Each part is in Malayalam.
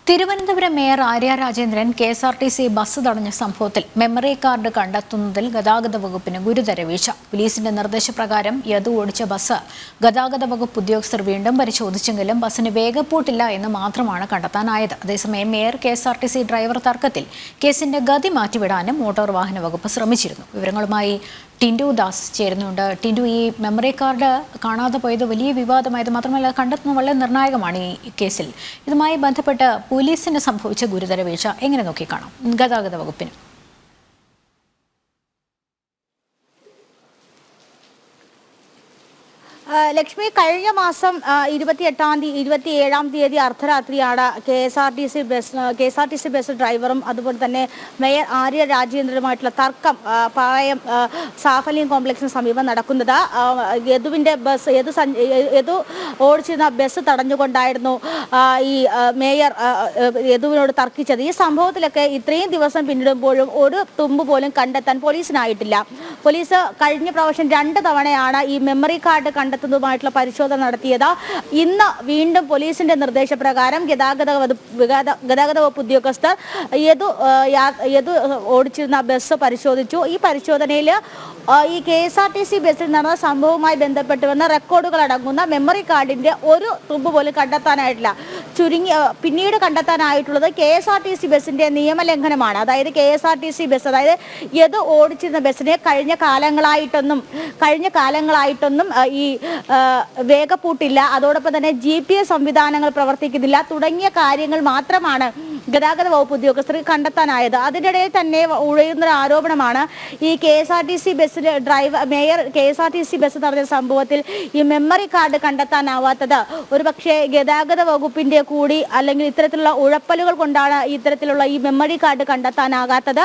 Thiruvananthapuram mayor Arya Rajendran KSRTC bus തടഞ്ഞ സംഭവത്തിൽ മെമ്മറി കാർഡ് കണ്ടെത്തുന്നതിൽ ഗതാഗത വകുപ്പിന് ഗുരുതര വീഴ്ച. പോലീസിന്റെ നിർദ്ദേശപ്രകാരം യദു ഓടിച്ച ബസ് ഗതാഗത വകുപ്പ് ഉദ്യോഗസ്ഥർ വീണ്ടും പരിശോധിച്ചെങ്കിലും ബസ്സിന് വേഗപ്പൂട്ടില്ല എന്ന് മാത്രമാണ് കണ്ടെത്താനായത്. അതേസമയം മേയർ കെ.എസ്.ആർ.ടി.സി ഡ്രൈവർ തർക്കത്തിൽ കേസിന്റെ ഗതി മാറ്റിവിടാനും മോട്ടോർ വാഹന വകുപ്പ് ശ്രമിച്ചിരുന്നു. വിവരങ്ങളുമായി ടിൻഡു ദാസ് ചേരുന്നുണ്ട്. ടിൻഡു, ഈ മെമ്മറി കാർഡ് കാണാതെ പോയത് വലിയ വിവാദമായത് മാത്രമല്ല കണ്ടെത്തുന്നത് വളരെ നിർണായകമാണ് ഈ കേസിൽ. ഇതുമായി ബന്ധപ്പെട്ട് പോലീസിന് സംഭവിച്ച ഗുരുതര വീഴ്ച എങ്ങനെ നോക്കിക്കാണാം ഗതാഗത വകുപ്പിന്? ലക്ഷ്മി, കഴിഞ്ഞ മാസം 27-ാം തീയതി അർദ്ധരാത്രിയാണ് കെ.എസ്.ആർ.ടി.സി ബസ് ഡ്രൈവറും അതുപോലെ തന്നെ മേയർ ആര്യ രാജേന്ദ്രനുമായിട്ടുള്ള തർക്കം പാളയം സാഫല്യം കോംപ്ലക്സിന് സമീപം നടക്കുന്നത്. യദു ഓടിച്ചിരുന്ന ബസ് തടഞ്ഞുകൊണ്ടായിരുന്നു ഈ മേയർ യദുവിനോട് തർക്കിച്ചത്. ഈ സംഭവത്തിലൊക്കെ ഇത്രയും ദിവസം പിന്നിടുമ്പോഴും ഒരു തുമ്പ് പോലും കണ്ടെത്താൻ പോലീസിനായിട്ടില്ല. പോലീസ് കഴിഞ്ഞ പ്രാവശ്യം 2 തവണയാണ് ഈ മെമ്മറി കാർഡ് കണ്ടെത്തുന്നതുമായിട്ടുള്ള പരിശോധന നടത്തിയത്. ഇന്ന് വീണ്ടും പോലീസിന്റെ നിർദ്ദേശപ്രകാരം ഗതാഗത വകുപ്പ് ഉദ്യോഗസ്ഥർ യദു ഓടിച്ചിരുന്ന ബസ് പരിശോധിച്ചു. ഈ പരിശോധനയിൽ ഈ കെ.എസ്.ആർ.ടി.സി ബസ്സിൽ നടന്ന സംഭവവുമായി ബന്ധപ്പെട്ട് വന്ന റെക്കോർഡുകൾ അടങ്ങുന്ന മെമ്മറി കാർഡിന്റെ ഒരു തുമ്പ് പോലും കണ്ടെത്താനായിട്ടില്ല. പിന്നീട് കണ്ടെത്താനായിട്ടുള്ളത് കെ.എസ്.ആർ.ടി.സി ബസ്സിന്റെ നിയമലംഘനമാണ്. അതായത് കെ.എസ്.ആർ.ടി.സി ബസ്, അതായത് യദു ഓടിച്ചിരുന്ന ബസ്സിനെ കഴിഞ്ഞ കാലങ്ങളായിട്ടൊന്നും ഈ വേഗപ്പൂട്ടില്ല, അതോടൊപ്പം തന്നെ GPS സംവിധാനങ്ങൾ പ്രവർത്തിക്കുന്നില്ല തുടങ്ങിയ കാര്യങ്ങൾ മാത്രമാണ് ഗതാഗത വകുപ്പ് ഉദ്യോഗസ്ഥർക്ക് കണ്ടെത്താനായത്. അതിനിടയിൽ തന്നെ ഉയരുന്നൊരു ആരോപണമാണ് ഈ കെ.എസ്.ആർ.ടി.സി ബസ്സിലെ മേയർ കെ.എസ്.ആർ.ടി.സി ബസ് നടന്ന സംഭവത്തിൽ ഈ മെമ്മറി കാർഡ് കണ്ടെത്താനാവാത്തത് ഒരുപക്ഷെ ഗതാഗത വകുപ്പിന്റെ കൂടി അല്ലെങ്കിൽ ഇത്തരത്തിലുള്ള ഉഴപ്പലുകൾ കൊണ്ടാണ് ഇത്തരത്തിലുള്ള ഈ മെമ്മറി കാർഡ് കണ്ടെത്താനാകാത്തത്.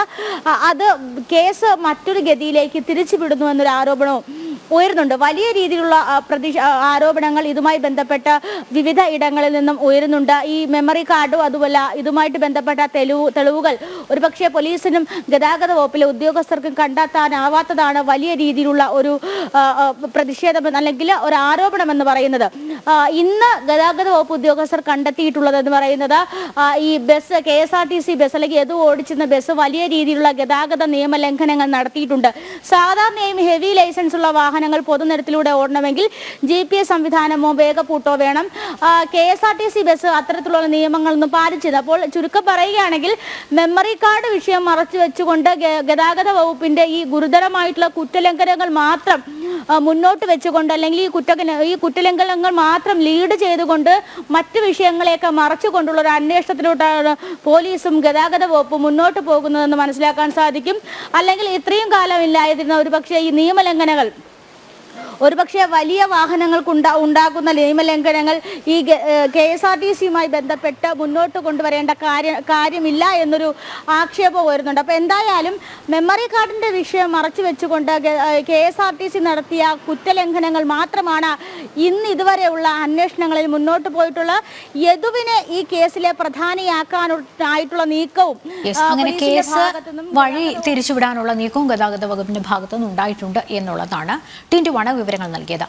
അത് കേസ് മറ്റൊരു ഗതിയിലേക്ക് തിരിച്ചുവിടുന്നു എന്നൊരു ആരോപണവും ഉയരുന്നുണ്ട്. വലിയ രീതിയിലുള്ള ആരോപണങ്ങൾ ഇതുമായി ബന്ധപ്പെട്ട വിവിധ ഇടങ്ങളിൽ നിന്നും ഉയരുന്നുണ്ട്. ഈ മെമ്മറി കാർഡും അതുപോലെ ഇതുമായിട്ട് ബന്ധപ്പെട്ട തെളിവുകൾ ഒരുപക്ഷെ പോലീസിനും ഗതാഗത വകുപ്പിലെ ഉദ്യോഗസ്ഥർക്കും കണ്ടെത്താനാവാത്തതാണ് വലിയ രീതിയിലുള്ള ഒരു പ്രതിഷേധം അല്ലെങ്കിൽ ഒരു ആരോപണം എന്ന് പറയുന്നത്. ഇന്ന് ഗതാഗത വകുപ്പ് ഉദ്യോഗസ്ഥർ കണ്ടെത്തിയിട്ടുള്ളതെന്ന് പറയുന്നത് ഈ ബസ് കെ.എസ്.ആർ.ടി.സി ബസ് അല്ലെങ്കിൽ യദു ഓടിച്ചിരുന്ന ബസ് വലിയ രീതിയിലുള്ള ഗതാഗത നിയമലംഘനങ്ങൾ നടത്തിയിട്ടുണ്ട്. സാധാരണയായും ഹെവി ലൈസൻസ് ഉള്ള വാഹനങ്ങൾ പൊതുനിരത്തിലൂടെ ഓടണമെങ്കിൽ GPS സംവിധാനമോ വേഗപ്പൂട്ടോ വേണം. കെ.എസ്.ആർ.ടി.സി ബസ് അത്തരത്തിലുള്ള നിയമങ്ങളൊന്നും പാലിച്ചില്ല. അപ്പോൾ ചുരുക്കം പറയുകയാണെങ്കിൽ മെമ്മറി കാർഡ് വിഷയം മറച്ചു വെച്ചുകൊണ്ട് ഗതാഗത വകുപ്പിന്റെ ഈ ഗുരുതരമായിട്ടുള്ള കുറ്റലംഘനങ്ങൾ മാത്രം മുന്നോട്ട് വെച്ചുകൊണ്ട് അല്ലെങ്കിൽ ഈ കുറ്റലംഘനങ്ങൾ മാത്രം ലീഡ് ചെയ്തുകൊണ്ട് മറ്റു വിഷയങ്ങളെയൊക്കെ മറച്ചുകൊണ്ടുള്ള ഒരു അന്വേഷണത്തിലോട്ടാണ് പോലീസും ഗതാഗത വകുപ്പും മുന്നോട്ട് പോകുന്നതെന്ന് മനസ്സിലാക്കാൻ സാധിക്കും. അല്ലെങ്കിൽ ഇത്രയും കാലം ഇല്ലായിരുന്ന ഒരുപക്ഷെ ഈ നിയമലംഘനങ്ങൾ ഒരുപക്ഷെ വലിയ വാഹനങ്ങൾക്ക് ഉണ്ടാകുന്ന നിയമലംഘനങ്ങൾ ഈ കെ.എസ്.ആർ.ടി.സിയുമായി ബന്ധപ്പെട്ട് മുന്നോട്ട് കൊണ്ടുവരേണ്ട കാര്യമില്ല എന്നൊരു ആക്ഷേപം വരുന്നുണ്ട്. അപ്പോൾ എന്തായാലും മെമ്മറി കാർഡിന്റെ വിഷയം മറച്ചു വെച്ചുകൊണ്ട് കെ.എസ്.ആർ.ടി.സി നടത്തിയ കുറ്റലംഘനങ്ങൾ മാത്രമാണ് ഇതുവരെയുള്ള അന്വേഷണങ്ങളിൽ മുന്നോട്ട് പോയിട്ടുള്ള യദുവിനെ ഈ കേസിലെ പ്രധാനിയാക്കാനായിട്ടുള്ള നീക്കവും വഴി തിരിച്ചുവിടാനുള്ള നീക്കവും ഗതാഗത വകുപ്പിന്റെ ഭാഗത്തുനിന്ന് ഉണ്ടായിട്ടുണ്ട് എന്നുള്ളതാണ് ടിൻഡുവാണ് വിവരങ്ങൾ നൽകിയത്.